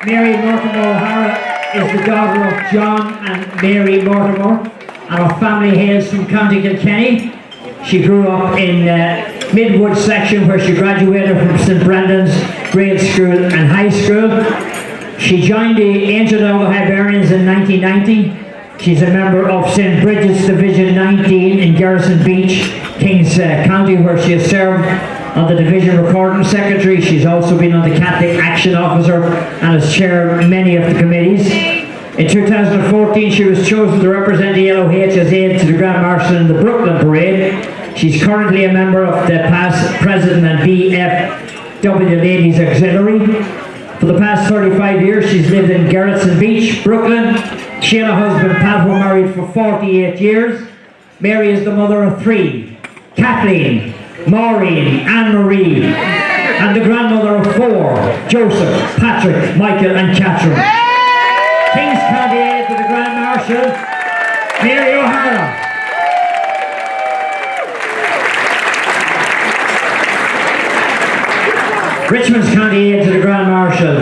Mary Mortimer O'Hara is the daughter of John and Mary Mortimer, and her family hails from County Kilkenny. She grew up in Midwood section, where she graduated from St Brendan's grade school and high school. She joined the Ancient Donegal Hibernians in 1990. She's a member of St Bridget's Division 19 in Garrison Beach, Kings County, where she has served on the Division Recording Secretary. She's also been on the Catholic Action Officer and has chaired many of the committees. In 2014, she was chosen to represent the LOH as aide to the Grand Marshal in the Brooklyn Parade. She's currently a member of the past President and VFW Ladies Auxiliary. For the past 35 years, she's lived in Garrison Beach, Brooklyn. She and her husband Pat were married for 48 years. Mary is the mother of 3, Kathleen, Maureen, Anne-Marie, and the grandmother of 4, Joseph, Patrick, Michael and Catherine. Kings County aide to the Grand Marshal, Mary O'Hara. Richmond's County aide to the Grand Marshal,